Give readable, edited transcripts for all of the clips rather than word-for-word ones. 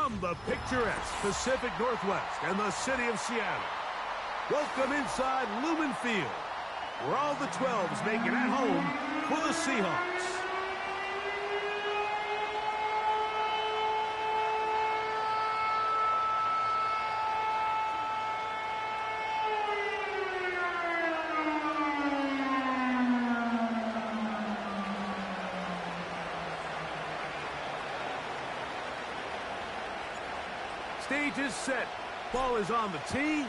From the picturesque Pacific Northwest and the city of Seattle, welcome inside Lumen Field, where all the 12s make it at home for the Seahawks. Stage is set. Ball is on the tee.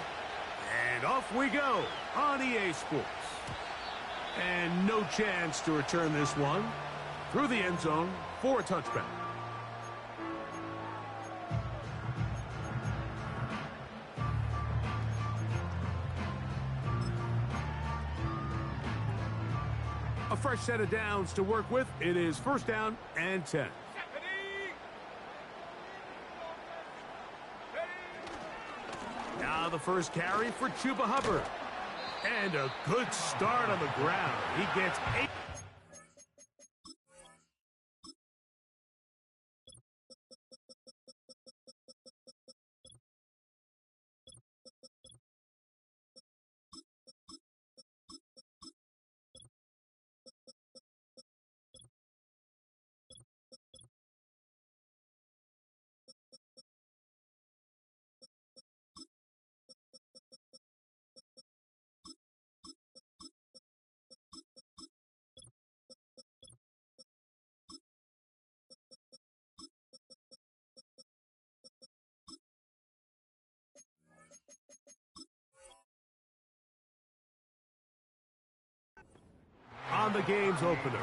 And off we go on EA Sports. And no chance to return this one through the end zone for a touchback. A fresh set of downs to work with. It is first down and 10. Now the first carry for Chuba Hubbard. And a good start on the ground. He gets 8. On the game's opener.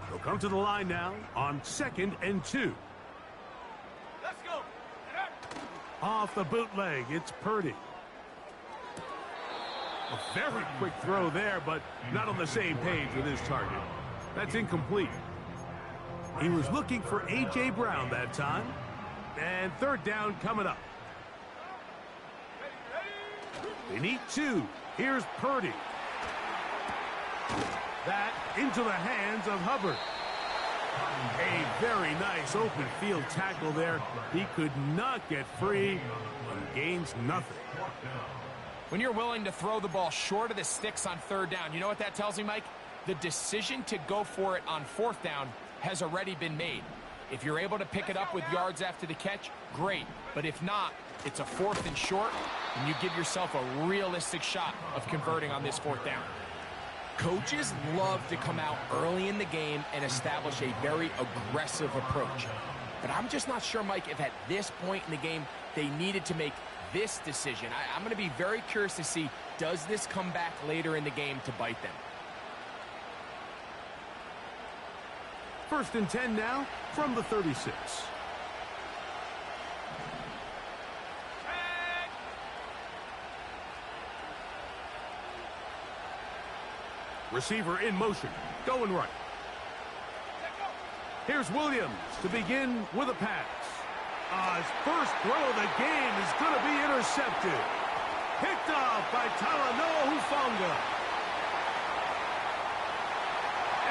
They'll come to the line now on 2nd and 2. Let's go. Off the bootleg, it's Purdy. A very quick throw there, but not on the same page with his target. That's incomplete. He was looking for A.J. Brown that time. And third down coming up. They need 2. Here's Purdy. That into the hands of Hubbard. A very nice open field tackle there. He could not get free and gains nothing. When you're willing to throw the ball short of the sticks on third down, you know what that tells me, Mike? The decision to go for it on fourth down has already been made. If you're able to pick it up with yards after the catch, great. But if not, it's a 4th and short, and you give yourself a realistic shot of converting on this fourth down. Coaches love to come out early in the game and establish a very aggressive approach. But I'm just not sure, Mike, if at this point in the game they needed to make this decision. I'm going to be very curious to see, does this come back later in the game to bite them? 1st and 10 now from the 36. Receiver in motion, going right. Here's Williams to begin with a pass. His first throw of the game is going to be intercepted. Picked off by Talanoa Hufanga.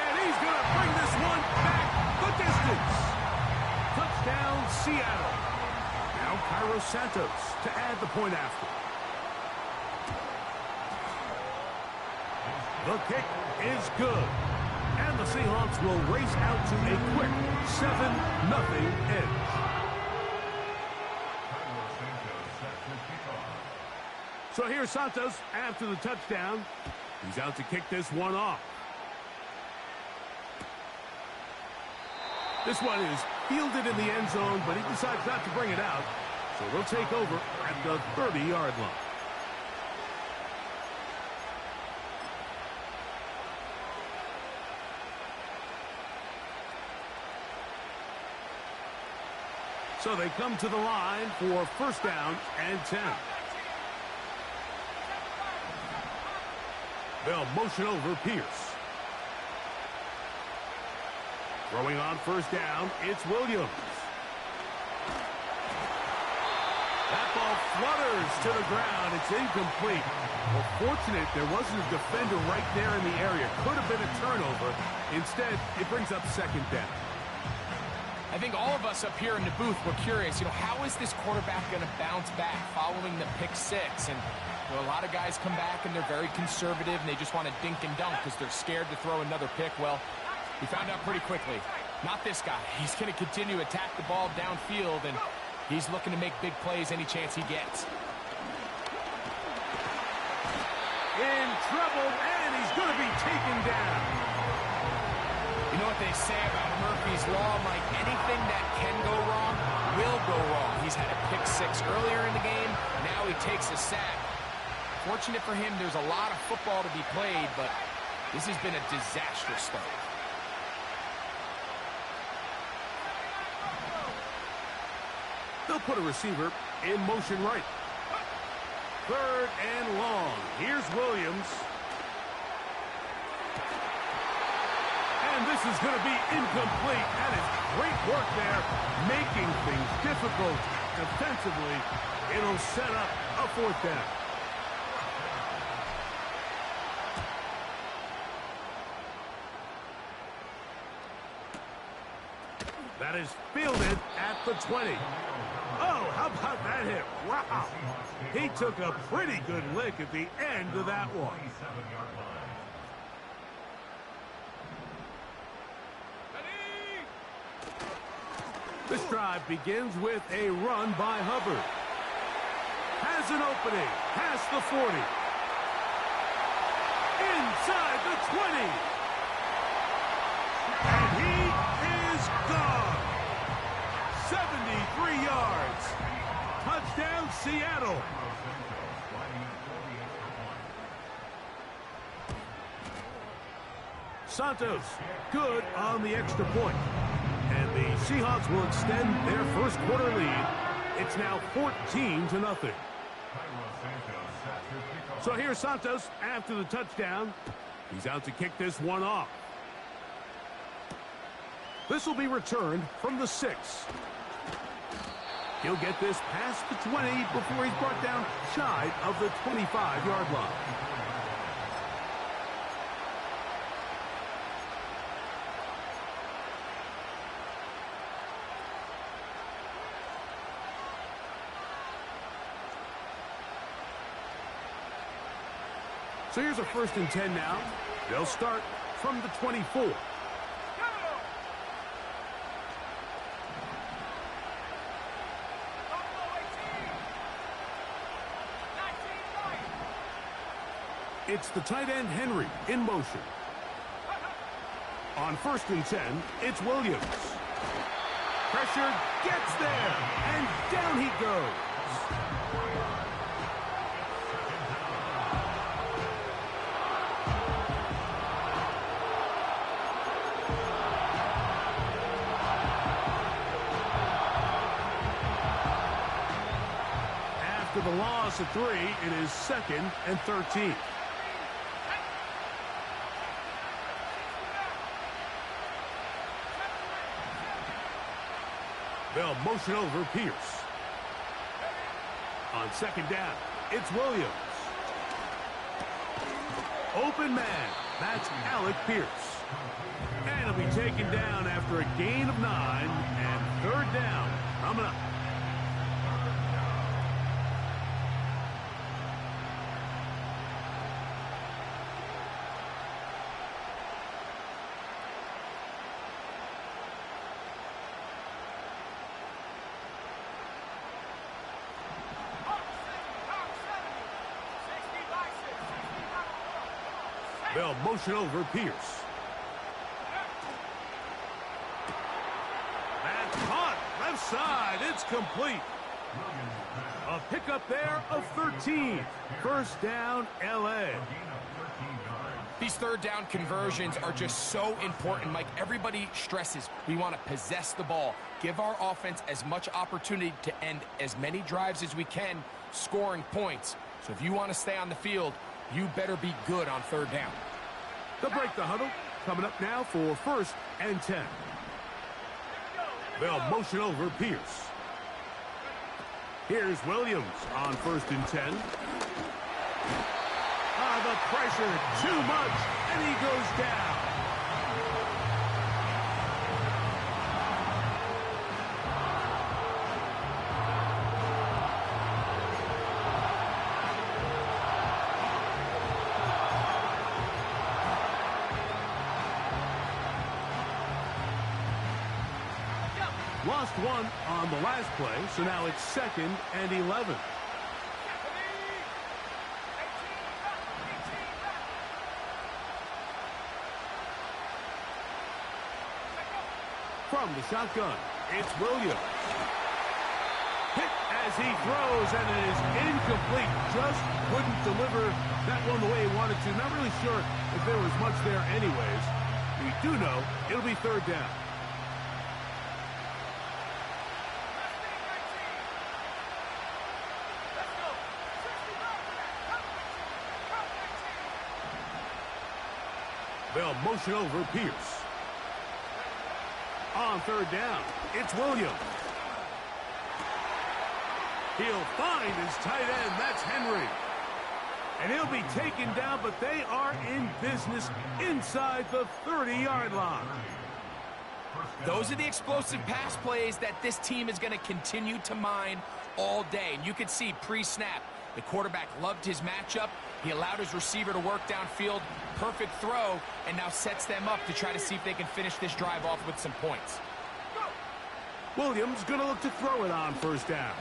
And he's going to bring this one back the distance. Touchdown, Seattle. Now Cairo Santos to add the point after. The kick is good. And the Seahawks will race out to a quick 7-0 edge. So here's Santos after the touchdown. He's out to kick this one off. This one is fielded in the end zone, but he decides not to bring it out. So they'll take over at the 30-yard line. So they come to the line for first down and 10. They'll motion over Pierce. Throwing on first down, it's Williams. That ball flutters to the ground. It's incomplete. Well, fortunate there wasn't a defender right there in the area. Could have been a turnover. Instead, it brings up second down. I think all of us up here in the booth were curious, how is this quarterback going to bounce back following the pick six? And a lot of guys come back and they're very conservative and they just want to dink and dunk because they're scared to throw another pick. Well, we found out pretty quickly. Not this guy. He's going to continue to attack the ball downfield, and he's looking to make big plays any chance he gets. In trouble, and he's going to be taken down. You know what they say about Murphy's Law, Mike? Anything that can go wrong will go wrong. He's had a pick six earlier in the game. Now he takes a sack. Fortunate for him, there's a lot of football to be played, but this has been a disastrous start. They'll put a receiver in motion right. Third and long. Here's Williams. And this is going to be incomplete. That is great work there, making things difficult defensively. It'll set up a fourth down. That is fielded at the 20. Oh, how about that hit? Wow. He took a pretty good lick at the end of that one. This drive begins with a run by Hubbard. Has an opening. Past the 40. Inside the 20. And he is gone. 73 yards. Touchdown, Seattle. Santos, good on the extra point. And the Seahawks will extend their first quarter lead. It's now 14-0. So here's Santos after the touchdown. He's out to kick this one off. This will be returned from the 6. He'll get this past the 20 before he's brought down shy of the 25-yard line. So here's a 1st and 10 now. They'll start from the 24. It's the tight end Henry in motion. On 1st and 10, it's Williams. Pressure gets there, and down he goes. After the loss of 3, it is 2nd and 13. They'll motion over Pierce. On 2nd down, it's Williams. Open man. That's Alec Pierce. And he'll be taken down after a gain of 9, and 3rd down coming up. They'll motion over Pierce. That's caught. Left side. It's complete. A pickup there of 13. 1st down, L.A. These 3rd down conversions are just so important, Mike. Everybody stresses we want to possess the ball, give our offense as much opportunity to end as many drives as we can, scoring points. So if you want to stay on the field, you better be good on 3rd down. They'll break the huddle. Coming up now for 1st and 10. They'll motion over Pierce. Here's Williams on 1st and 10. The pressure, too much, and he goes down. Lost one on the last play, so now it's 2nd and 11. From the shotgun, it's Williams. Hit as he throws, and it is incomplete. Just couldn't deliver that one the way he wanted to. Not really sure if there was much there anyways. We do know it'll be 3rd down. They'll motion over Pierce. On 3rd down, it's Williams. He'll find his tight end. That's Henry. And he'll be taken down, but they are in business inside the 30-yard line. Those are the explosive pass plays that this team is going to continue to mine all day. And you can see pre-snap, the quarterback loved his matchup. He allowed his receiver to work downfield. Perfect throw, and now sets them up to try to see if they can finish this drive off with some points. Williams going to look to throw it on 1st down.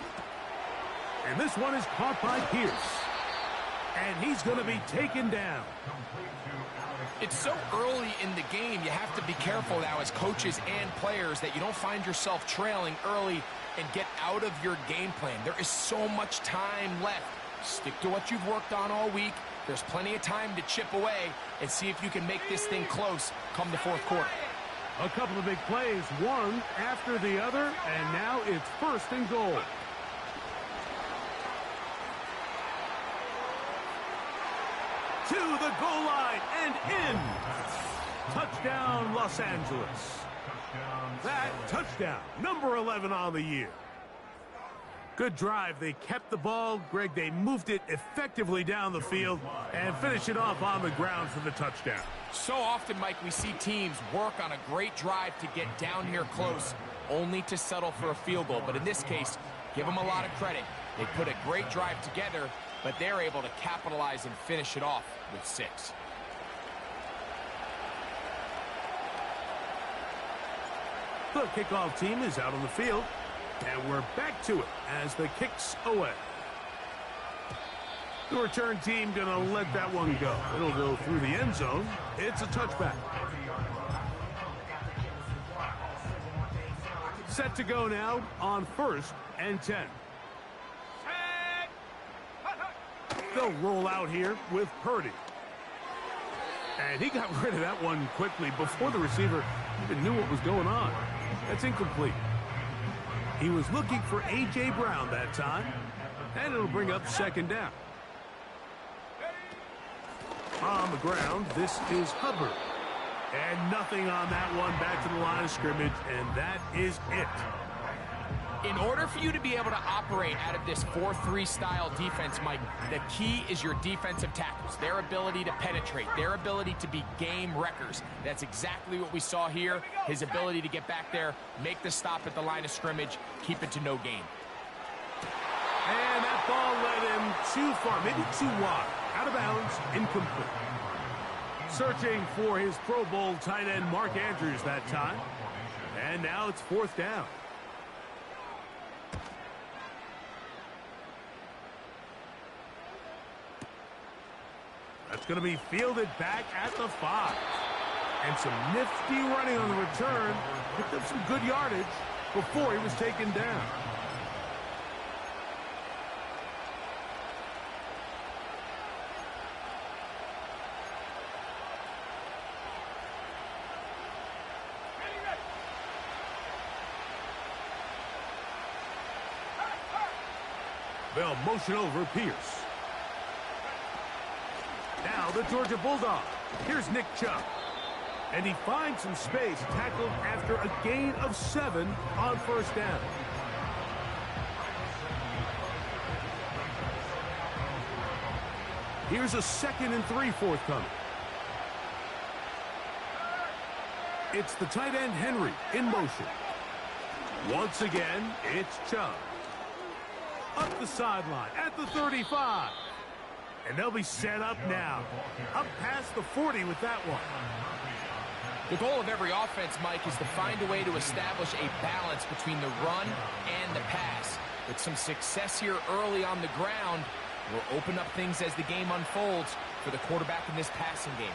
And this one is caught by Pierce. And he's going to be taken down. It's so early in the game, you have to be careful now as coaches and players that you don't find yourself trailing early and get out of your game plan. There is so much time left. Stick to what you've worked on all week. There's plenty of time to chip away and see if you can make this thing close come the 4th quarter. A couple of big plays, one after the other, and now it's 1st and goal. To the goal line and in. Touchdown, Los Angeles. That touchdown, number 11 on the year. Good drive. They kept the ball. Greg, they moved it effectively down the field and finished it off on the ground for the touchdown. So often, Mike, we see teams work on a great drive to get down here close, only to settle for a field goal. But in this case, give them a lot of credit. They put a great drive together, but they're able to capitalize and finish it off with 6. The kickoff team is out on the field. And we're back to it as the kick's away. The return team going to let that one go. It'll go through the end zone. It's a touchback. Set to go now on 1st and 10. They'll roll out here with Purdy. And he got rid of that one quickly before the receiver even knew what was going on. That's incomplete. He was looking for A.J. Brown that time, and it'll bring up 2nd down. On the ground, this is Hubbard. And nothing on that one, back to the line of scrimmage, and that is it. In order for you to be able to operate out of this 4-3 style defense, Mike, the key is your defensive tackles, their ability to penetrate, their ability to be game wreckers. That's exactly what we saw here, his ability to get back there, make the stop at the line of scrimmage, keep it to no gain. And that ball led him too far, maybe too wide, out of bounds, incomplete. Searching for his Pro Bowl tight end Mark Andrews that time. And now it's 4th down. That's going to be fielded back at the 5. And some nifty running on the return. Picked up some good yardage before he was taken down. They'll motion over Pierce. Now the Georgia Bulldog. Here's Nick Chubb. And he finds some space, tackled after a gain of 7 on 1st down. Here's a 2nd and 3 forthcoming. It's the tight end Henry in motion. Once again, it's Chubb. Up the sideline at the 35. And they'll be set up now. Up past the 40 with that one. The goal of every offense, Mike, is to find a way to establish a balance between the run and the pass. With some success here early on the ground, we'll open up things as the game unfolds for the quarterback in this passing game.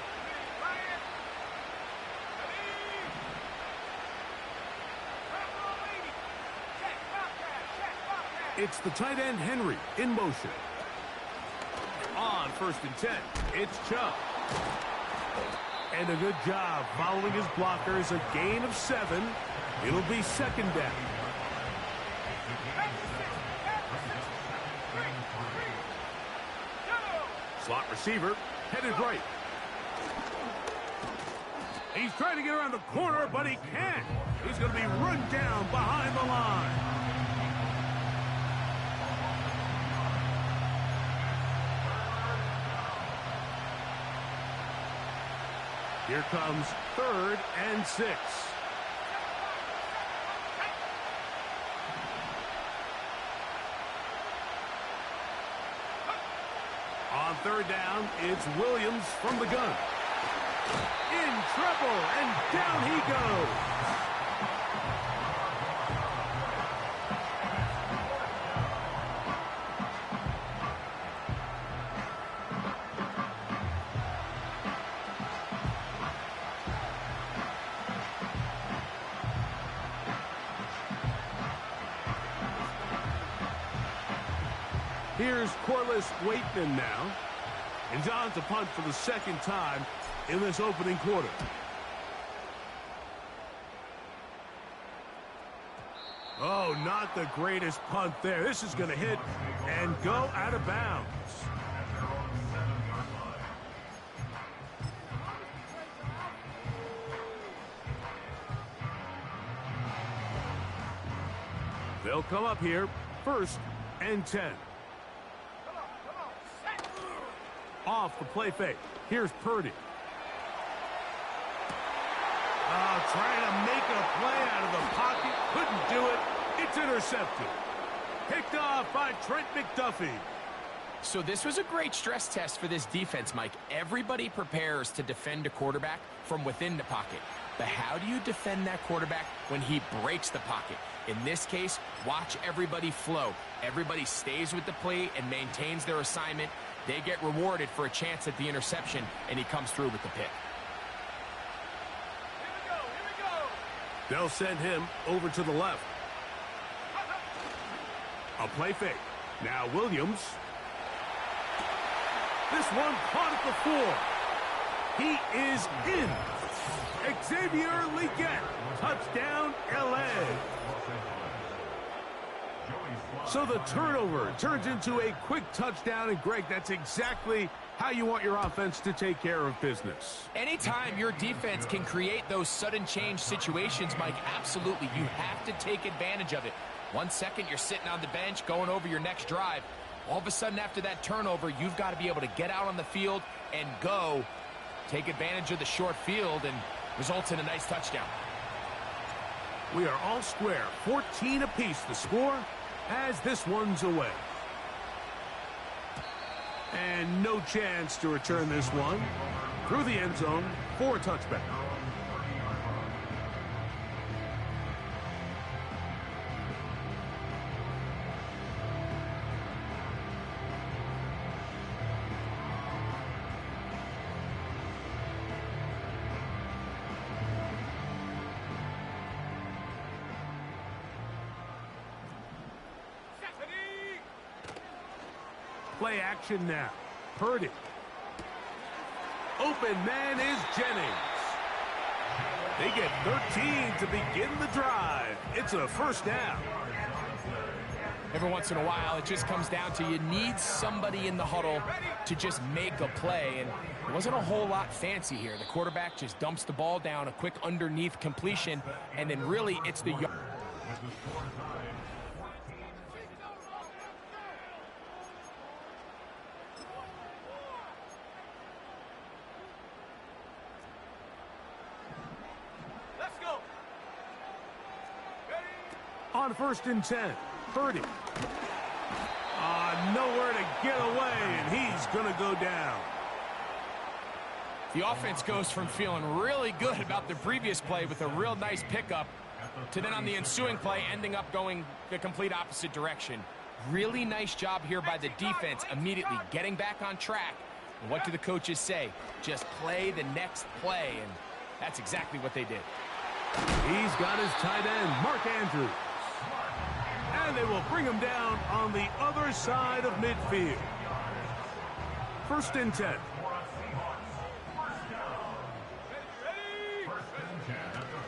It's the tight end Henry in motion. On 1st and 10, it's Chubb. And a good job following his blockers, a gain of 7. It'll be 2nd down. Slot receiver, headed right. He's trying to get around the corner, but he can't. He's going to be run down behind the line. Here comes 3rd and 6. On 3rd down, it's Williams from the gun. In trouble, and down he goes. Here's Corliss Waitman now. And John's to punt for the 2nd time in this opening quarter. Oh, not the greatest punt there. This is going to hit and go out of bounds. They'll come up here, 1st and 10. Off the play fake. Here's Purdy. Trying to make a play out of the pocket. Couldn't do it. It's intercepted. Picked off by Trent McDuffie. So this was a great stress test for this defense, Mike. Everybody prepares to defend a quarterback from within the pocket. But how do you defend that quarterback when he breaks the pocket? In this case, watch everybody flow. Everybody stays with the play and maintains their assignment. They get rewarded for a chance at the interception, and he comes through with the pick. Here we go. They'll send him over to the left. A play fake. Now Williams. This one caught at the 4. He is in. Xavier Legette. Touchdown, L.A. So the turnover turns into a quick touchdown, and Greg, that's exactly how you want your offense to take care of business. Anytime your defense can create those sudden change situations, Mike, absolutely, you have to take advantage of it. 1 second, you're sitting on the bench going over your next drive. All of a sudden, after that turnover, you've got to be able to get out on the field and go. Take advantage of the short field and results in a nice touchdown. We are all square, 14 apiece the score as this one's away. And no chance to return this one through the end zone for a touchback. Play action now. Purdy. Open man is Jennings. They get 13 to begin the drive. It's a 1st down. Every once in a while, it just comes down to you need somebody in the huddle to just make a play. And it wasn't a whole lot fancy here. The quarterback just dumps the ball down, a quick underneath completion, and then really it's the yard. On 1st and 10, Purdy. Nowhere to get away, and he's going to go down. The offense goes from feeling really good about the previous play with a real nice pickup to then on the ensuing play ending up going the complete opposite direction. Really nice job here by the defense immediately getting back on track. And what do the coaches say? Just play the next play, and that's exactly what they did. He's got his tight end, Mark Andrews. And they will bring him down on the other side of midfield. 1st and 10.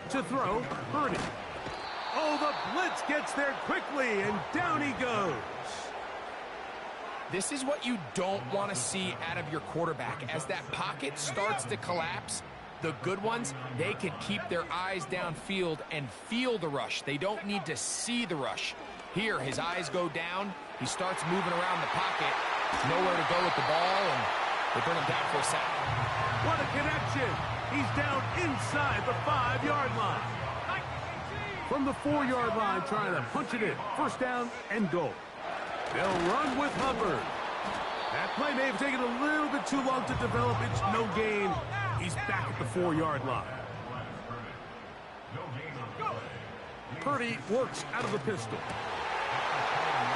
To throw, Purdy. Oh, the blitz gets there quickly, and down he goes. This is what you don't want to see out of your quarterback. As that pocket starts to collapse, the good ones, they can keep their eyes downfield and feel the rush. They don't need to see the rush. Here, his eyes go down. He starts moving around the pocket. Nowhere to go with the ball, and they bring him down for a sack. What a connection. He's down inside the 5-yard line. From the 4-yard line, trying to punch it in. 1st down and goal. They'll run with Hubbard. That play may have taken a little bit too long to develop. It's no gain. He's back at the 4-yard line. Purdy works out of the pistol.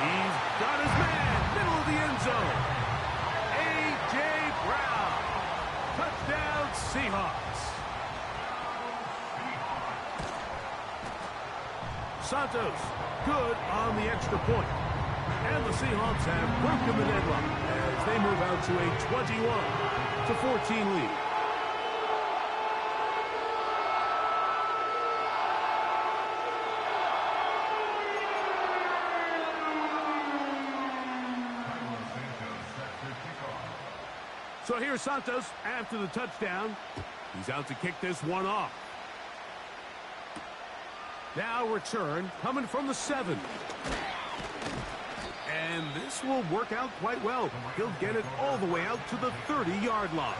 He's got his man, middle of the end zone. A.J. Brown. Touchdown, Seahawks. Santos, good on the extra point. And the Seahawks have broken the deadlock as they move out to a 21-14 lead. So here's Santos after the touchdown. He's out to kick this one off. Now return coming from the 7. And this will work out quite well. He'll get it all the way out to the 30-yard line.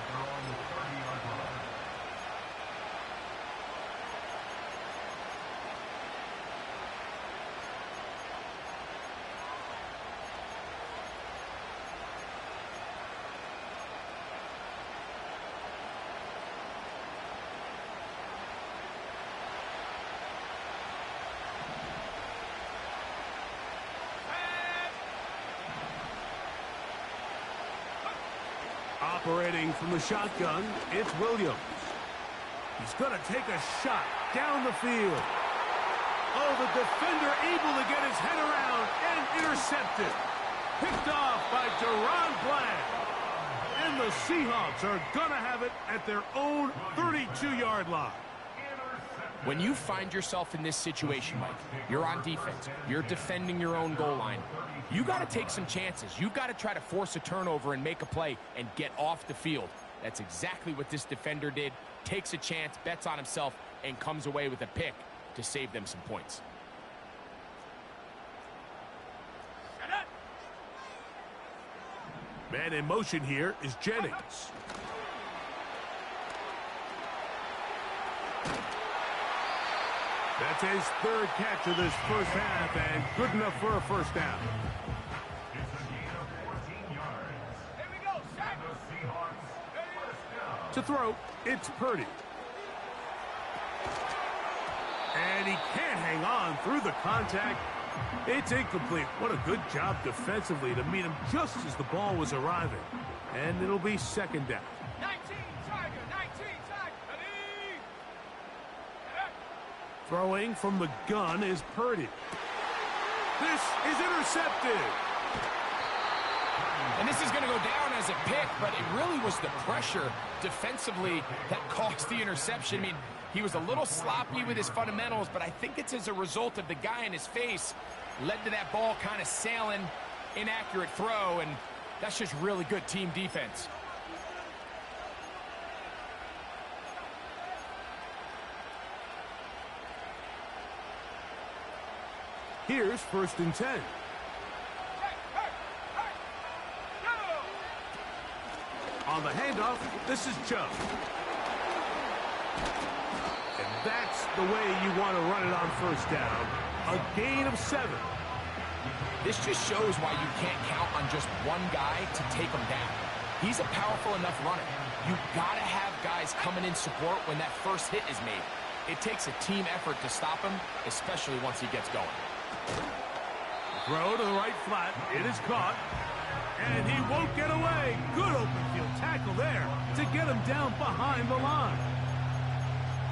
Operating from the shotgun, it's Williams. He's going to take a shot down the field. Oh, the defender able to get his head around and intercepted. Picked off by Deron Bland. And the Seahawks are going to have it at their own 32-yard line. When you find yourself in this situation, Mike, you're on defense, you're defending your own goal line, you got to take some chances. You've got to try to force a turnover and make a play and get off the field. That's exactly what this defender did. Takes a chance, bets on himself, and comes away with a pick to save them some points. Man in motion here is Jennings. That's his 3rd catch of this first half, and good enough for a 1st down. To throw, it's Purdy. And he can't hang on through the contact. It's incomplete. What a good job defensively to meet him just as the ball was arriving. And it'll be 2nd down. 19, Tiger, 19, Tiger. Throwing from the gun is Purdy. This is intercepted. And this is going to go down as a pick, but it really was the pressure defensively that caused the interception. I mean, he was a little sloppy with his fundamentals, but I think it's as a result of the guy in his face led to that ball kind of sailing, inaccurate throw, and that's just really good team defense. Here's 1st and 10. On the handoff, this is Chubb. And that's the way you want to run it on 1st down. A gain of 7. This just shows why you can't count on just one guy to take him down. He's a powerful enough runner. You gotta have guys coming in support when that first hit is made. It takes a team effort to stop him, especially once he gets going. Throw to the right flat. It is caught. And he won't get away. Good open field tackle there to get him down behind the line.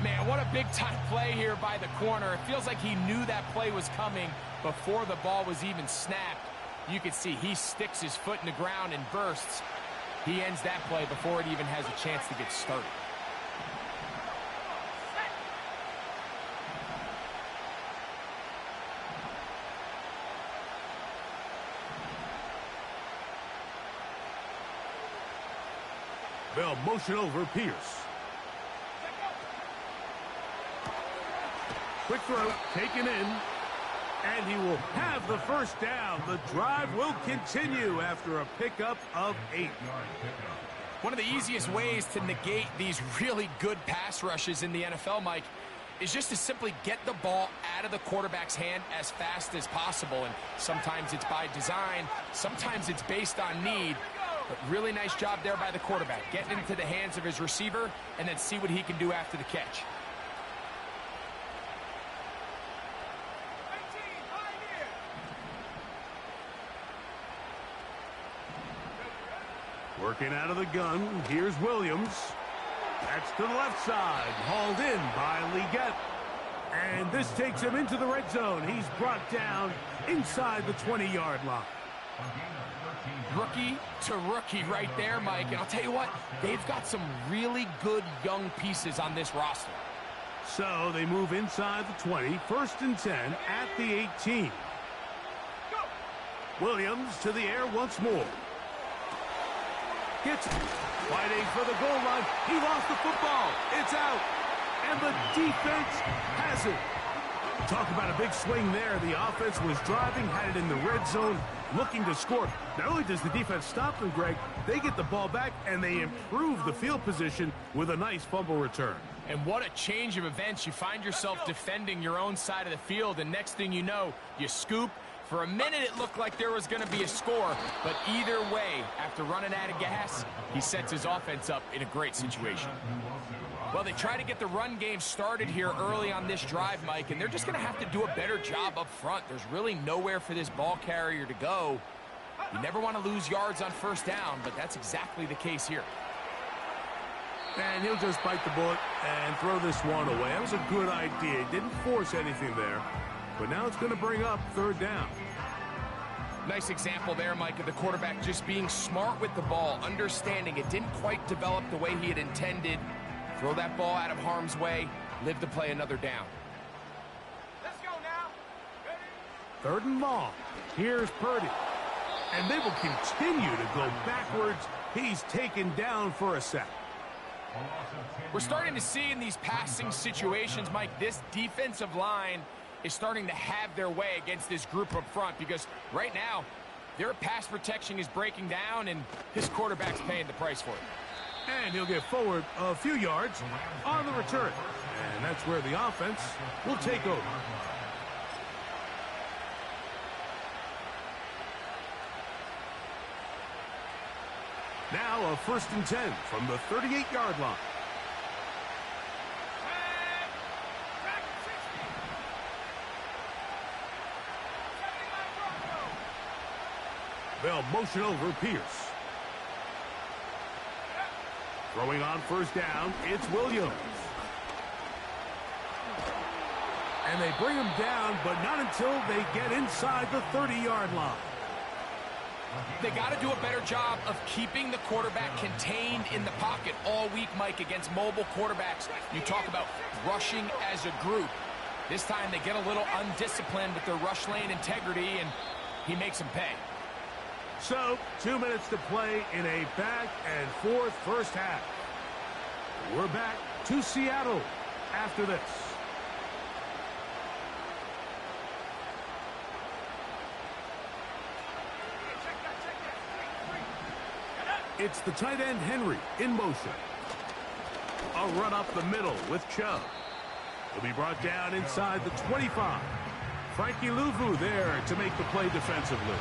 Man, what a big-time play here by the corner. It feels like he knew that play was coming before the ball was even snapped. You can see he sticks his foot in the ground and bursts. He ends that play before it even has a chance to get started. They'll motion over Pierce. Quick throw, taken in, and he will have the first down. The drive will continue after a pickup of 8. One of the easiest ways to negate these really good pass rushes in the NFL, Mike, is just to simply get the ball out of the quarterback's hand as fast as possible. And sometimes it's by design, sometimes it's based on need. But really nice job there by the quarterback, getting into the hands of his receiver and then see what he can do after the catch. Working out of the gun, here's Williams. That's to the left side, hauled in by Leggett. And this takes him into the red zone. He's brought down inside the 20-yard line. Rookie to rookie right there, Mike. And I'll tell you what, they've got some really good young pieces on this roster. So they move inside the 20, 1st and 10 at the 18. Williams to the air once more. Gets it. Fighting for the goal line. He lost the football. It's out. And the defense has it. Talk about a big swing there. The offense was driving, had it in the red zone, looking to score. Not only does the defense stop them, Greg, they get the ball back and they improve the field position with a nice fumble return. And what a change of events. You find yourself defending your own side of the field, and next thing you know, you scoop. For a minute, it looked like there was going to be a score, but either way, after running out of gas, he sets his offense up in a great situation. Well, they try to get the run game started here early on this drive, Mike, and they're just going to have to do a better job up front. There's really nowhere for this ball carrier to go. You never want to lose yards on 1st down, but that's exactly the case here. And he'll just bite the bullet and throw this one away. That was a good idea. He didn't force anything there. But now it's going to bring up 3rd down. Nice example there, Mike, of the quarterback just being smart with the ball, understanding it didn't quite develop the way he had intended. Throw that ball out of harm's way, live to play another down. Let's go now. Ready? 3rd and long. Here's Purdy. And they will continue to go backwards. He's taken down for a sack. We're starting to see in these passing situations, Mike, this defensive line is starting to have their way against this group up front, because right now their pass protection is breaking down and this quarterback's paying the price for it. And he'll get forward a few yards on the return. And that's where the offense will take over. Now a 1st and 10 from the 38-yard line. They'll motion over Pierce. Throwing on 1st down, it's Williams. And they bring him down, but not until they get inside the 30-yard line. They got to do a better job of keeping the quarterback contained in the pocket all week, Mike, against mobile quarterbacks. You talk about rushing as a group. This time they get a little undisciplined with their rush lane integrity, and he makes them pay. So, 2 minutes to play in a back-and-forth 1st half. We're back to Seattle after this. It's the tight end Henry in motion. A run up the middle with Chubb. He'll be brought down inside the 25. Frankie Luvu there to make the play defensively.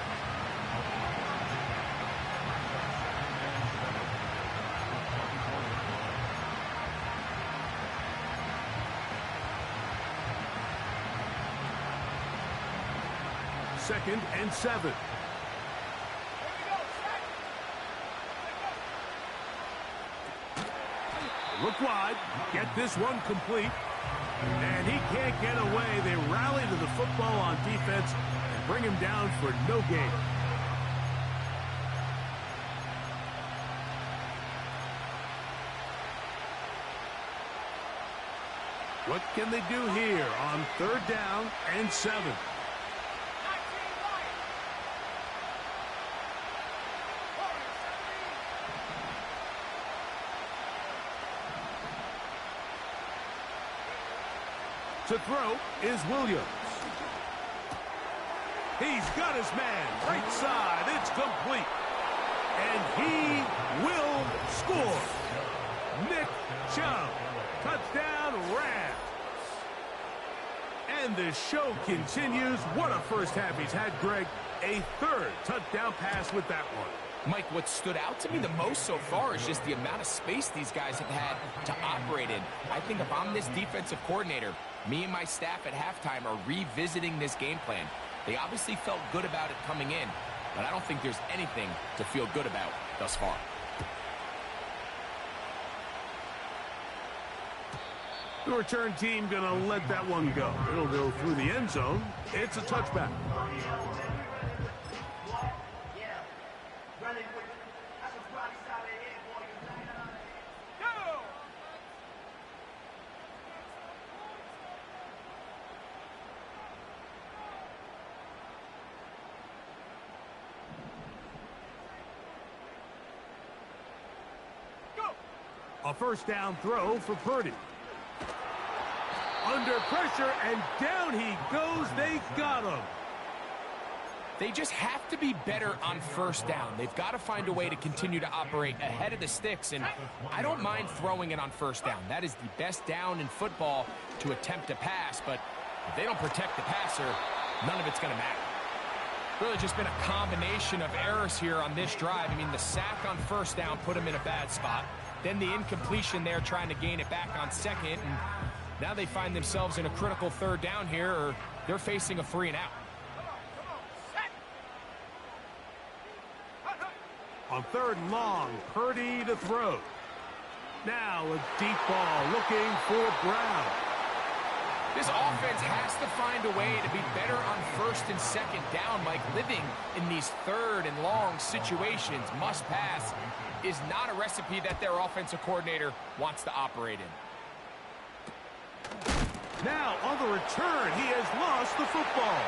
Second and 7. Look wide. Get this one complete. And he can't get away. They rally to the football on defense and bring him down for no gain. What can they do here on 3rd down and 7? To throw is Williams. He's got his man. Right side. It's complete. And he will score. Nick Chubb. Touchdown, Rams. And the show continues. What a first half he's had, Greg. A 3rd touchdown pass with that one. Mike, what stood out to me the most so far is just the amount of space these guys have had to operate in. I think if I'm this defensive coordinator, me and my staff at halftime are revisiting this game plan. They obviously felt good about it coming in, but I don't think there's anything to feel good about thus far. The return team going to let that one go. It'll go through the end zone. It's a touchback. A first down throw for Purdy. Under pressure, and down he goes. They got him. They just have to be better on first down. They've got to find a way to continue to operate ahead of the sticks, and I don't mind throwing it on first down. That is the best down in football to attempt a pass, but if they don't protect the passer, none of it's going to matter. Really just been a combination of errors here on this drive. I mean, the sack on first down put them in a bad spot. Then the incompletion there trying to gain it back on second, and now they find themselves in a critical 3rd down here, or they're facing a 3 and out. On 3rd and long, Purdy to throw. Now a deep ball looking for Brown. This offense has to find a way to be better on 1st and 2nd down, Mike. Living in these 3rd and long situations, must pass, is not a recipe that their offensive coordinator wants to operate in. Now on the return, he has lost the football.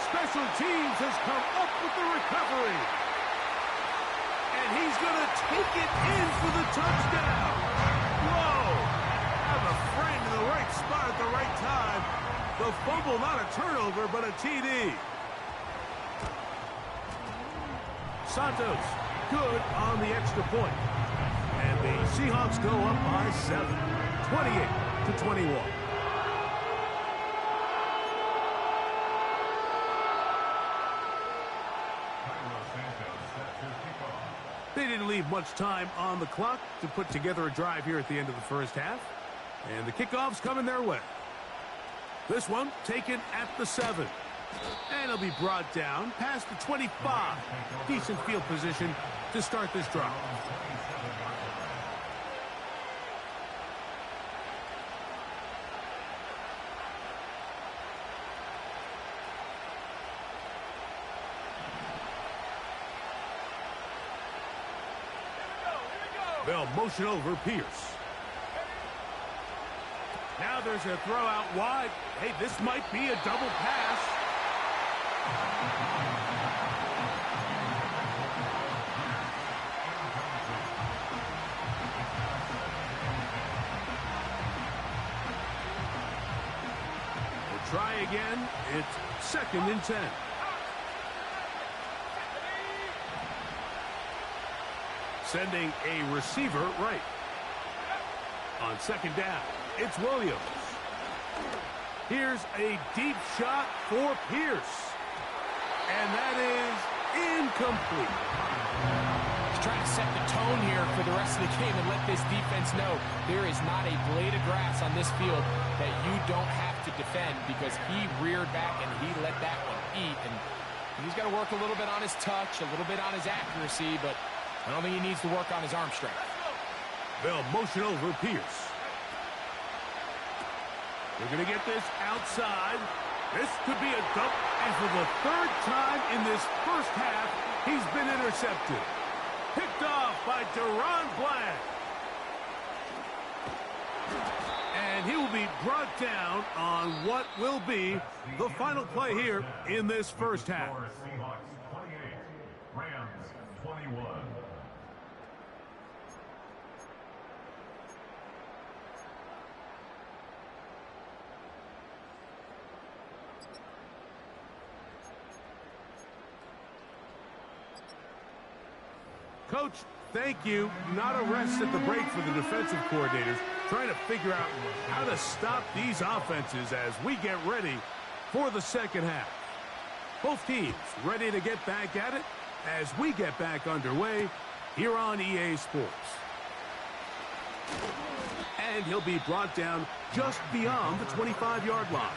Special teams has come up with the recovery. And he's going to take it in for the touchdown. Whoa! Have a friend in the right spot at the right time. The fumble, not a turnover, but a TD. Santos, good on the extra point. And the Seahawks go up by 7, 28-21. They didn't leave much time on the clock to put together a drive here at the end of the first half. And the kickoff's coming their way. This one taken at the 7. And it'll be brought down past the 25. Decent field position to start this drive. They'll motion over Pierce. Now there's a throw out wide. Hey, this might be a double pass. We'll try again. It's 2nd and 10. Sending a receiver right. On 2nd down, it's Williams. Here's a deep shot for Pierce. And that is incomplete. He's trying to set the tone here for the rest of the game and let this defense know there is not a blade of grass on this field that you don't have to defend, because he reared back and he let that one eat. And he's got to work a little bit on his touch, a little bit on his accuracy, but I don't think he needs to work on his arm strength. They'll motion over Pierce. They're going to get this outside. This could be a dump, and for the third time in this first half, he's been intercepted. Picked off by Deron Bland. And he will be brought down on what will be the final play here in this first half. Seahawks 28, Rams 21. Coach, thank you. Not a rest at the break for the defensive coordinators, trying to figure out how to stop these offenses as we get ready for the second half. Both teams ready to get back at it as we get back underway here on EA Sports. And he'll be brought down just beyond the 25-yard line.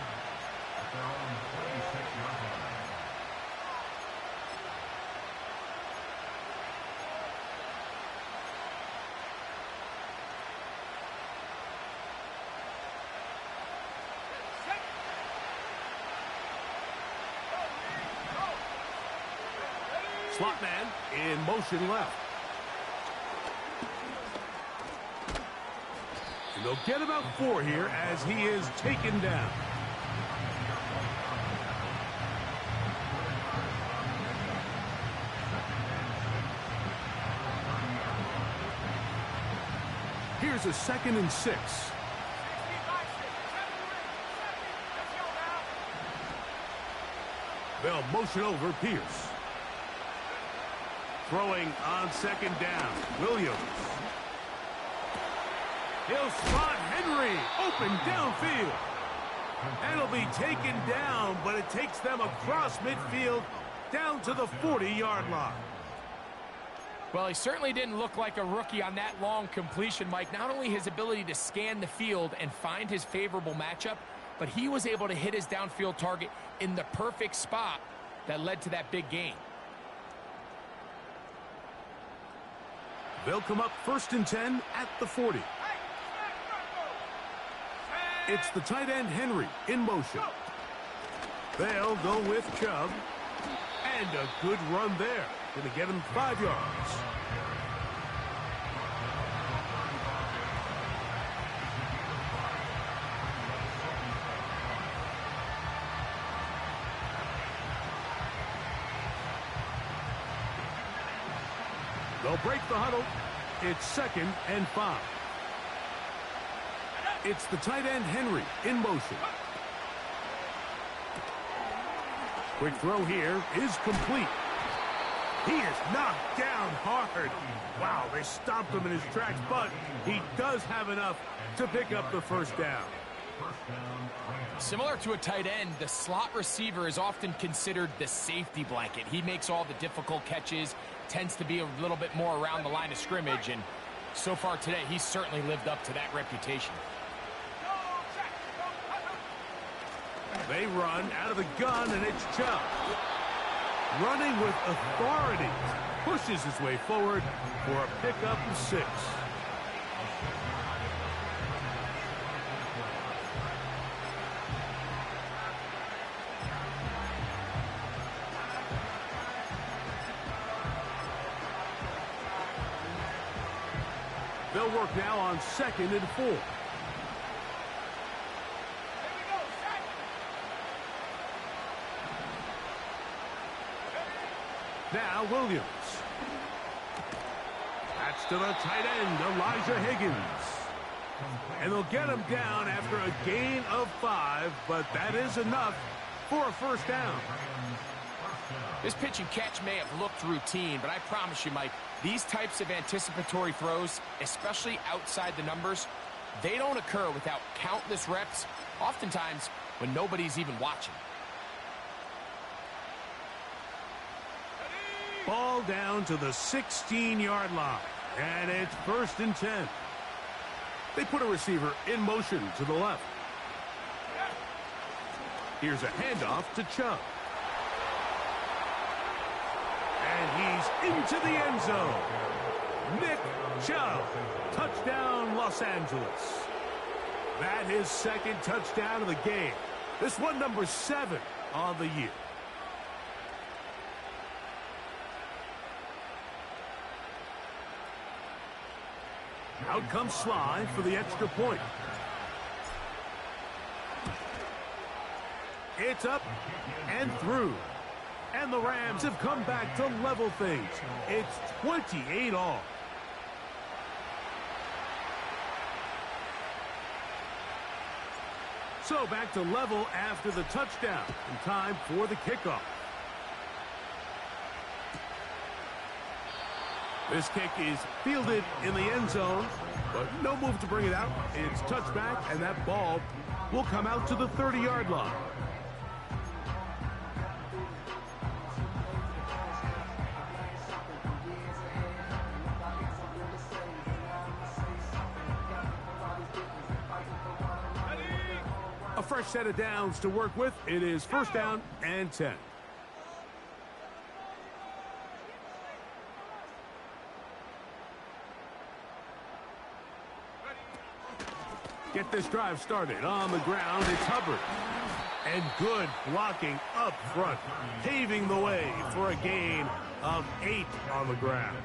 Slot man in motion left. And they'll get about 4 here as he is taken down. Here's a 2nd and 6. They'll motion over Pierce. Throwing on 2nd down, Williams. He'll spot Henry, open downfield. And it'll be taken down, but it takes them across midfield down to the 40-yard line. Well, he certainly didn't look like a rookie on that long completion, Mike. Not only his ability to scan the field and find his favorable matchup, but he was able to hit his downfield target in the perfect spot that led to that big gain. They'll come up 1st and 10 at the 40. It's the tight end Henry in motion. They'll go with Chubb. And a good run there. Going to get him 5 yards. They'll break the huddle. It's 2nd and 5. It's the tight end Henry in motion. Quick throw here is complete. He is knocked down hard. Wow, they stopped him in his tracks, but he does have enough to pick up the 1st down. Similar to a tight end, the slot receiver is often considered the safety blanket. He makes all the difficult catches, tends to be a little bit more around the line of scrimmage, and so far today, he's certainly lived up to that reputation. They run out of the gun, and it's Chubb. Running with authority. Pushes his way forward for a pickup of 6. They'll work now on 2nd and 4. Now Williams. That's to the tight end, Elijah Higgins. And they'll get him down after a gain of 5, but that is enough for a 1st down. This pitch and catch may have looked routine, but I promise you, Mike, these types of anticipatory throws, especially outside the numbers, they don't occur without countless reps. Oftentimes, when nobody's even watching. Ball down to the 16-yard line, and it's 1st and 10. They put a receiver in motion to the left. Here's a handoff to Chubb. And he's into the end zone. Nick Chubb, touchdown Los Angeles. That his second touchdown of the game. This one number 7 on the year. Out comes Sly for the extra point. It's up and through. And the Rams have come back to level things. It's 28 all. So back to level after the touchdown. And time for the kickoff. This kick is fielded in the end zone, but no move to bring it out. It's touchback, and that ball will come out to the 30-yard line. A fresh set of downs to work with. It is 1st down and 10. Get this drive started on the ground. It's Hubbard. And good blocking up front, paving the way for a gain of 8 on the ground.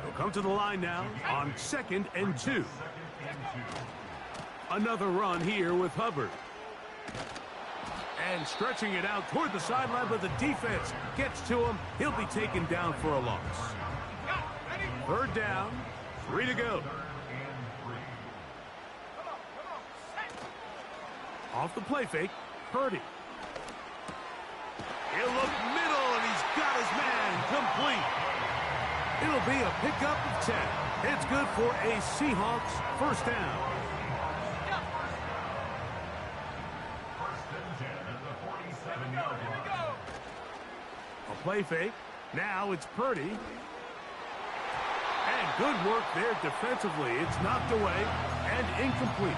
They'll come to the line now on 2nd and 2. Another run here with Hubbard. And stretching it out toward the sideline, but the defense gets to him. He'll be taken down for a loss. 3rd down, 3 to go. Off the play fake, Purdy. He'll look middle, and he's got his man complete. It'll be a pickup of 10. It's good for a Seahawks 1st down. A play fake. Now it's Purdy. And good work there defensively. It's knocked away and incomplete.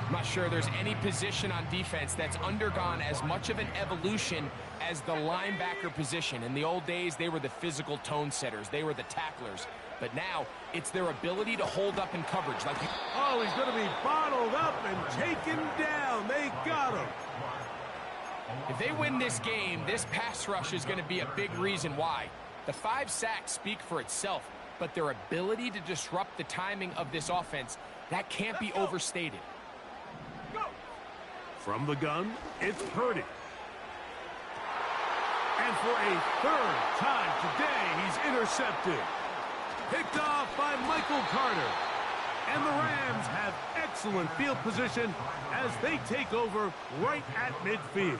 I'm not sure there's any position on defense that's undergone as much of an evolution as the linebacker position. In the old days, they were the physical tone setters. They were the tacklers. But now, it's their ability to hold up in coverage. Oh, he's going to be bottled up and taken down. They got him. If they win this game, this pass rush is going to be a big reason why. The 5 sacks speak for itself, but their ability to disrupt the timing of this offense, that can't be overstated. From the gun, it's Purdy. And for a 3rd time today, he's intercepted. Picked off by Michael Carter. And the Rams have excellent field position as they take over right at midfield.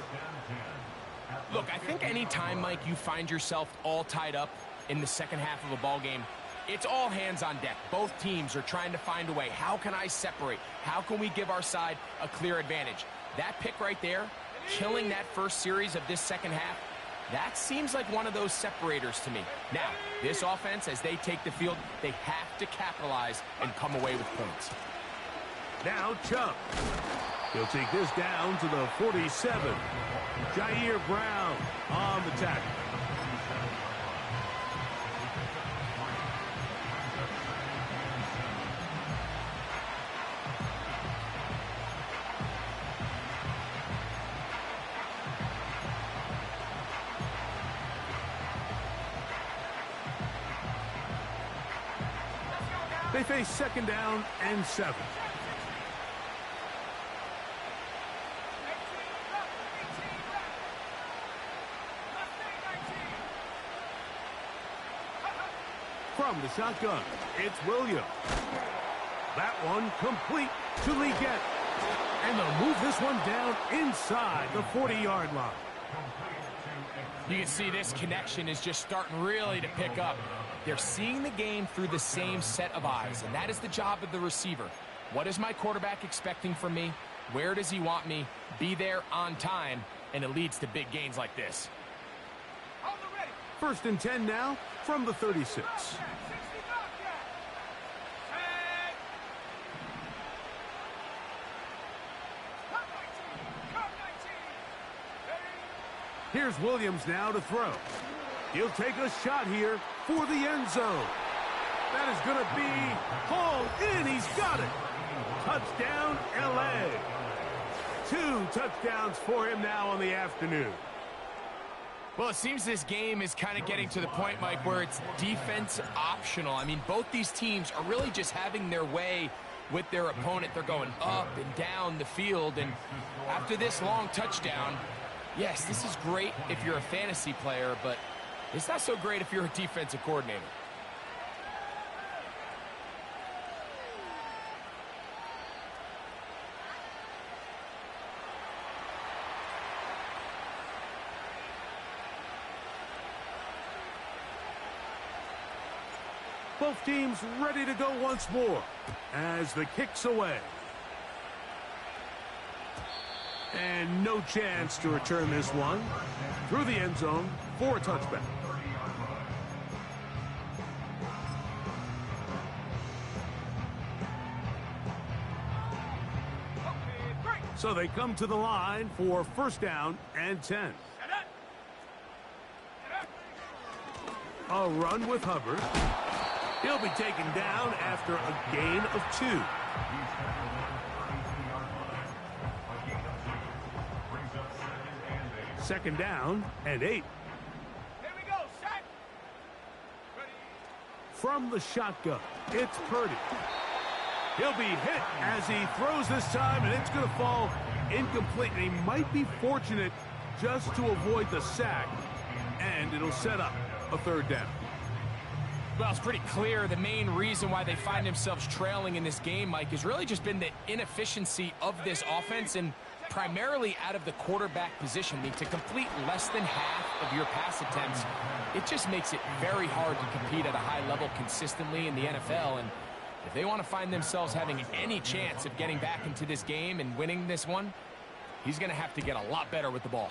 Look, I think any time, Mike, you find yourself all tied up in the second half of a ball game, it's all hands on deck. Both teams are trying to find a way. How can I separate? How can we give our side a clear advantage? That pick right there, killing that first series of this second half, that seems like one of those separators to me. Now, this offense, as they take the field, they have to capitalize and come away with points. Now Chubb. He'll take this down to the 47. Jair Brown on the tackle. They face 2nd down and 7. From the shotgun, it's Williams. That one complete to Leggett. And they'll move this one down inside the 40-yard line. You can see this connection is just starting really to pick up. They're seeing the game through the same set of eyes, and that is the job of the receiver. What is my quarterback expecting from me? Where does he want me? Be there on time, and it leads to big gains like this. First and 10 now from the 36. Here's Williams now to throw. He'll take a shot here for the end zone. That is going to be hauled in. He's got it. Touchdown, L.A. 2 touchdowns for him now on the afternoon. Well, it seems this game is kind of getting to the point, Mike, where it's defense optional. I mean, both these teams are really just having their way with their opponent. They're going up and down the field, and after this long touchdown, yes, this is great if you're a fantasy player, but it's not so great if you're a defensive coordinator. Both teams ready to go once more as the kick's away. And no chance to return this one through the end zone for a touchback. So they come to the line for first down and 10. A run with Hubbard. He'll be taken down after a gain of 2. Second down and 8. Here we go, set. Ready. From the shotgun, it's Purdy. He'll be hit as he throws this time, and it's going to fall incomplete. And he might be fortunate just to avoid the sack, and it'll set up a third down. Well, it's pretty clear the main reason why they find themselves trailing in this game, Mike, has really just been the inefficiency of this offense and primarily out of the quarterback position. I mean, to complete less than half of your pass attempts, it just makes it very hard to compete at a high level consistently in the NFL. And if they want to find themselves having any chance of getting back into this game and winning this one, he's going to have to get a lot better with the ball.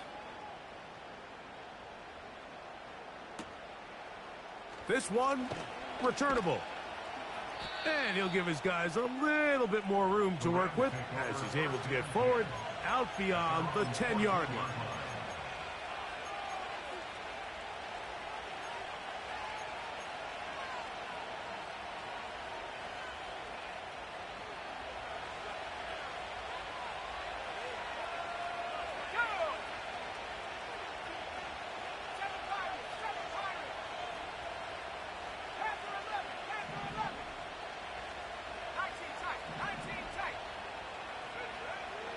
This one, returnable. And he'll give his guys a little bit more room to work with as he's able to get forward out beyond the 10-yard line.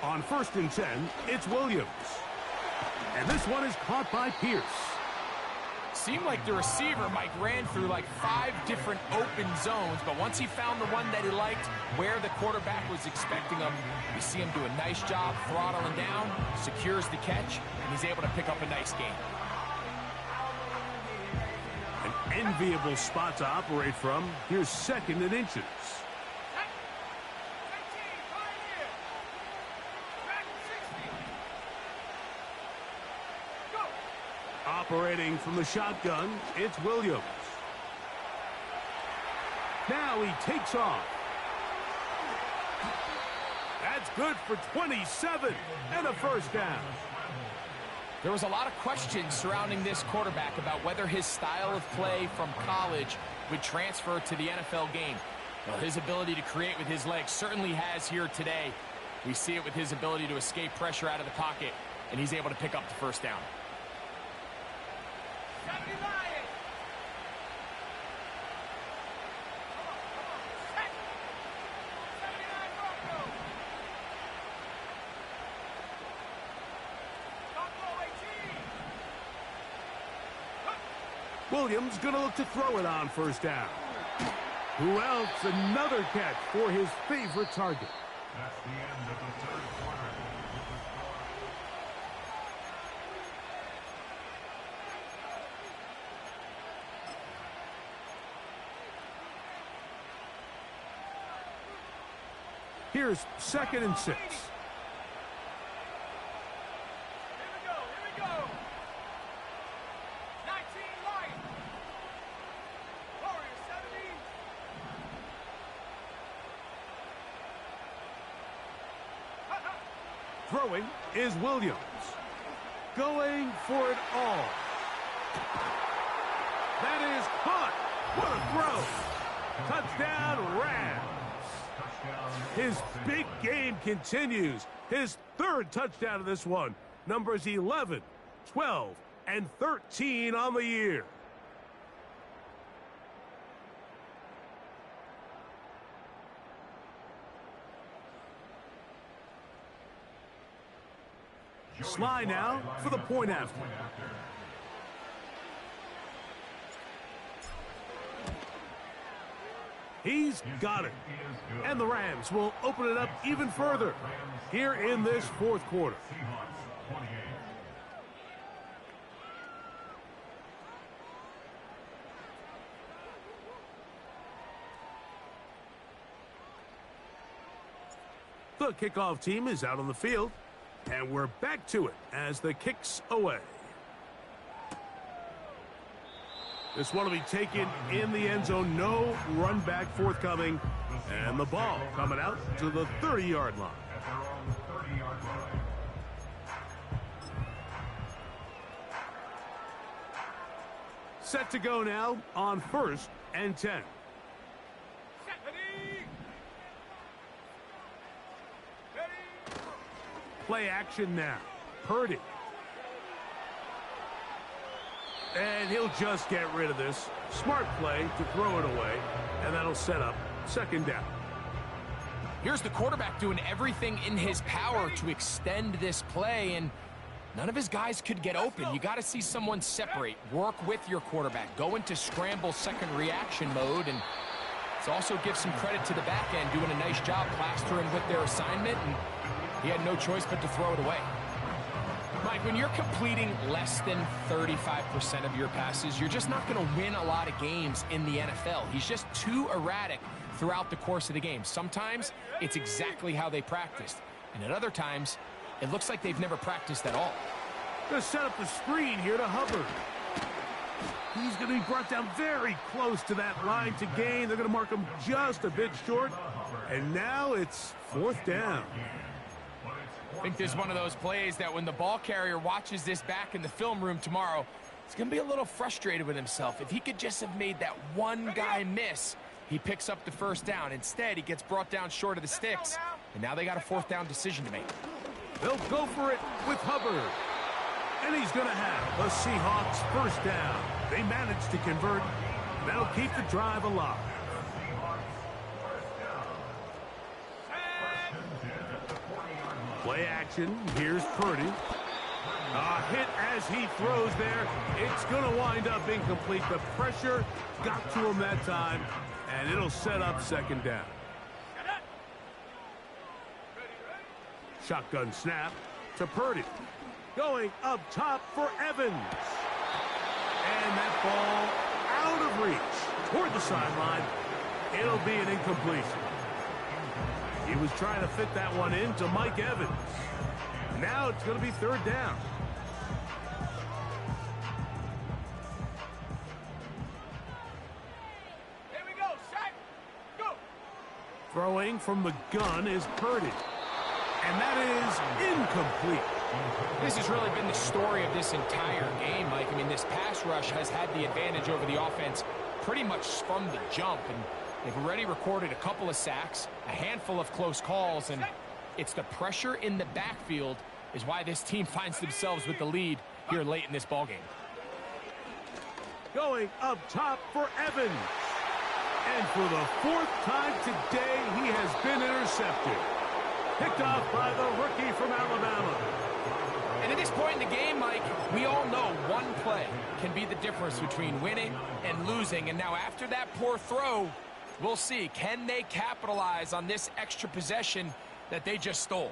On first and 10, it's Williams. And this one is caught by Pierce. Seemed like the receiver, Mike, ran through like 5 different open zones, but once he found the one that he liked, where the quarterback was expecting him, you see him do a nice job throttling down, secures the catch, and he's able to pick up a nice gain. An enviable spot to operate from. Here's second and inches. Operating from the shotgun, it's Williams. Now he takes off. That's good for 27 and a first down. There was a lot of questions surrounding this quarterback about whether his style of play from college would transfer to the NFL game. Well, his ability to create with his legs certainly has here today. We see it with his ability to escape pressure out of the pocket, and he's able to pick up the first down. Williams going to look to throw it on first down. Who else? Another catch for his favorite target. That's the end of the third quarter. Here's second and 6. Throwing is Williams. Going for it all. That is caught. What a throw. Touchdown, Rams. His big game continues. His third touchdown of this one. Numbers 11, 12, and 13 on the year. Sly now for the point after. He's got it. And the Rams will open it up even further here in this fourth quarter. The kickoff team is out on the field, and we're back to it as the kick's away. This one will be taken in the end zone. No run back forthcoming. And the ball coming out to the 30-yard line. Set to go now on 1st and 10. Play action now. Purdy. And he'll just get rid of this. Smart play to throw it away. And that'll set up 2nd down. Here's the quarterback doing everything in his power to extend this play, and none of his guys could get open. You got to see someone separate, work with your quarterback, go into scramble second reaction mode, and it's also give some credit to the back end doing a nice job plastering with their assignment, and he had no choice but to throw it away. Mike, when you're completing less than 35% of your passes, you're just not going to win a lot of games in the NFL. He's just too erratic throughout the course of the game. Sometimes it's exactly how they practiced, and at other times it looks like they've never practiced at all. Going to set up the screen here to Hubbard. He's going to be brought down very close to that line to gain. They're going to mark him just a bit short, and now it's 4th down. I think this is one of those plays that when the ball carrier watches this back in the film room tomorrow, he's going to be a little frustrated with himself. If he could just have made that one guy miss, he picks up the 1st down. Instead, he gets brought down short of the sticks, and now they got a 4th down decision to make. They'll go for it with Hubbard. And he's going to have the Seahawks 1st down. They managed to convert. That'll keep the drive alive. Play action. Here's Purdy. A hit as he throws there. It's going to wind up incomplete. The pressure got to him that time, and it'll set up 2nd down. Shotgun snap to Purdy. Going up top for Evans. And that ball out of reach toward the sideline. It'll be an incompletion. He was trying to fit that one into Mike Evans. Now it's going to be 3rd down. Here we go, shot, go. Throwing from the gun is Purdy. And that is incomplete. This has really been the story of this entire game, Mike. I mean, this pass rush has had the advantage over the offense pretty much from the jump, and they've already recorded a couple of sacks, a handful of close calls, and it's the pressure in the backfield is why this team finds themselves with the lead here late in this ballgame. Going up top for Evans. And for the 4th time today, he has been intercepted. Picked off by the rookie from Alabama. And at this point in the game, Mike, we all know one play can be the difference between winning and losing. And now after that poor throw, we'll see, can they capitalize on this extra possession that they just stole?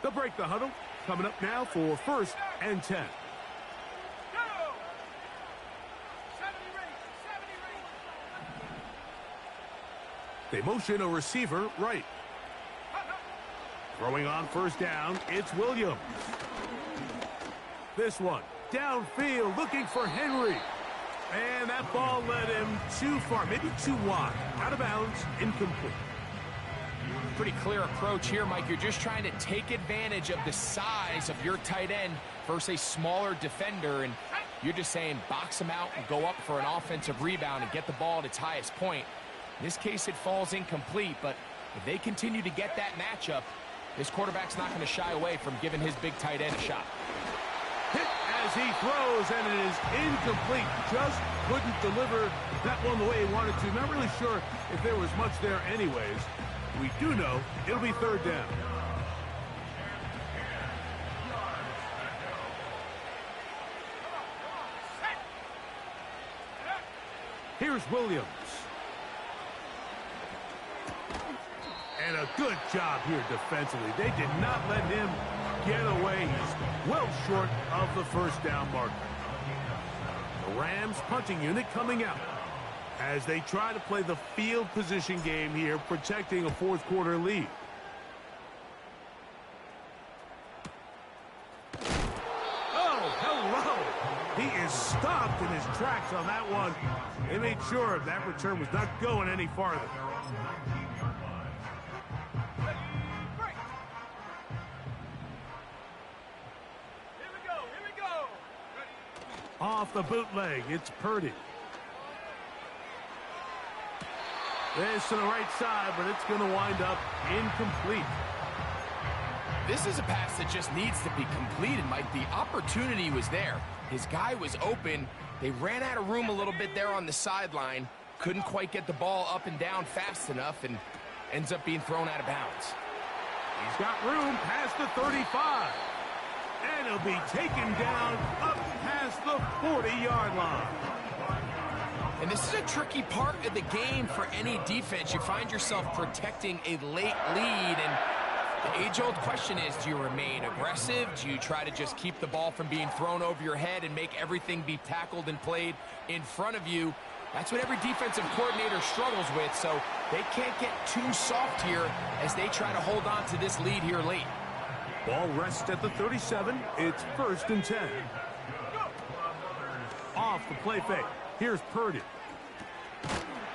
They'll break the huddle. Coming up now for 1st and 10. They motion a receiver right. Throwing on 1st down, it's Williams. This one, downfield, looking for Henry. And that ball led him too far, maybe too wide. Out of bounds, incomplete. Pretty clear approach here, Mike. You're just trying to take advantage of the size of your tight end versus a smaller defender, and you're just saying box him out and go up for an offensive rebound and get the ball at its highest point. In this case, it falls incomplete, but if they continue to get that matchup, this quarterback's not going to shy away from giving his big tight end a shot. Hit as he throws, and it is incomplete. Just couldn't deliver that one the way he wanted to. Not really sure if there was much there anyways. We do know it'll be third down. Here's Williams. And a good job here defensively. They did not let him get away. He's well short of the first down marker. The Rams punting unit coming out as they try to play the field position game here, protecting a fourth quarter lead. Oh, hello! He is stopped in his tracks on that one. They made sure that return was not going any farther. Off the bootleg, it's Purdy. This to the right side, but it's going to wind up incomplete. This is a pass that just needs to be completed, Mike. The opportunity was there. His guy was open. They ran out of room a little bit there on the sideline. Couldn't quite get the ball up and down fast enough, and ends up being thrown out of bounds. He's got room past the 35. And he'll be taken down up past the 40-yard line. And this is a tricky part of the game for any defense. You find yourself protecting a late lead, and the age-old question is, do you remain aggressive? Do you try to just keep the ball from being thrown over your head and make everything be tackled and played in front of you? That's what every defensive coordinator struggles with, so they can't get too soft here as they try to hold on to this lead here late. Ball rests at the 37. It's 1st and 10. Off the play fake. Here's Purdy.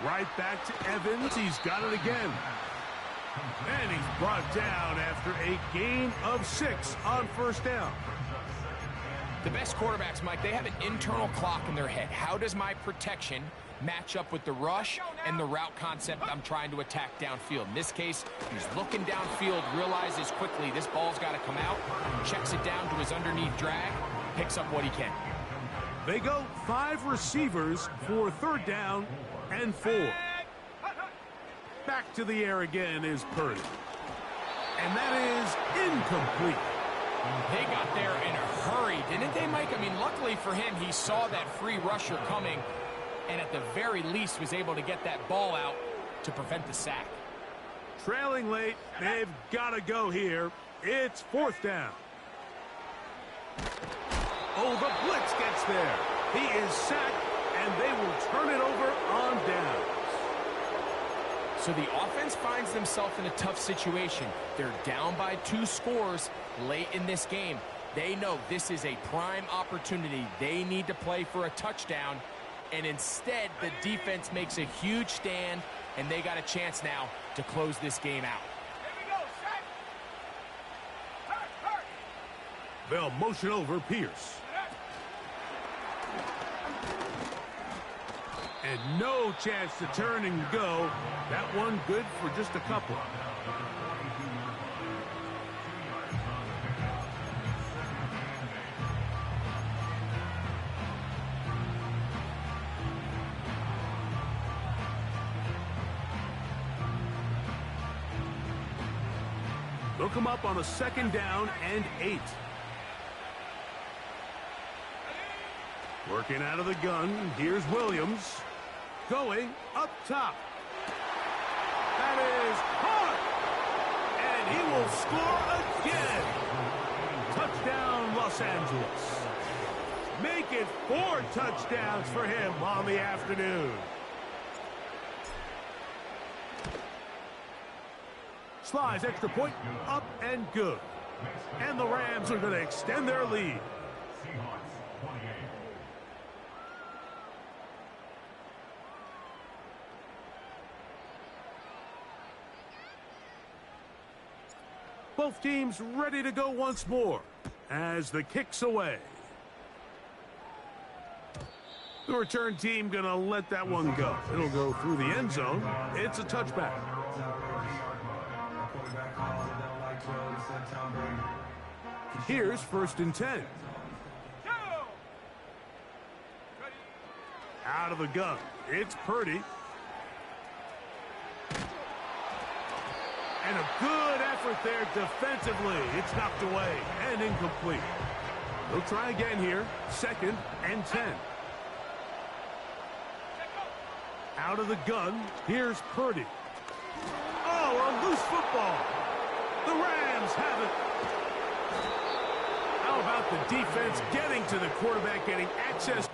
Right back to Evans. He's got it again. And he's brought down after a gain of 6 on first down. The best quarterbacks, Mike, they have an internal clock in their head. How does my protection match up with the rush and the route concept I'm trying to attack downfield? In this case, he's looking downfield, realizes quickly this ball's got to come out, checks it down to his underneath drag, picks up what he can. They go 5 receivers for 3rd down and 4. Back to the air again is Purdy. And that is incomplete. They got there in a hurry, didn't they, Mike? I mean, luckily for him, he saw that free rusher coming, and at the very least was able to get that ball out to prevent the sack. Trailing late, they've got to go here. It's 4th down. Oh, the blitz gets there. He is sacked, and they will turn it over on downs. So the offense finds themselves in a tough situation. They're down by 2 scores late in this game. They know this is a prime opportunity. They need to play for a touchdown, and instead the defense makes a huge stand, and they got a chance now to close this game out. They'll motion over Pierce. And no chance to turn and go. That one good for just a couple. They'll come up on a 2nd down and 8. Working out of the gun, here's Williams. Going up top. That is hard. And he will score again. Touchdown, Los Angeles. Make it 4 touchdowns for him on the afternoon. Slides extra point, up and good. And the Rams are going to extend their lead. Both teams ready to go once more as the kick's away. The return team going to let that one go. It'll go through the end zone. It's a touchback. Here's 1st and 10. Out of the gun. It's Purdy. And a good effort there defensively. It's knocked away and incomplete. They'll try again here. 2nd and 10. Out of the gun. Here's Purdy. Oh, a loose football. The Rams have it. How about the defense getting to the quarterback, getting access?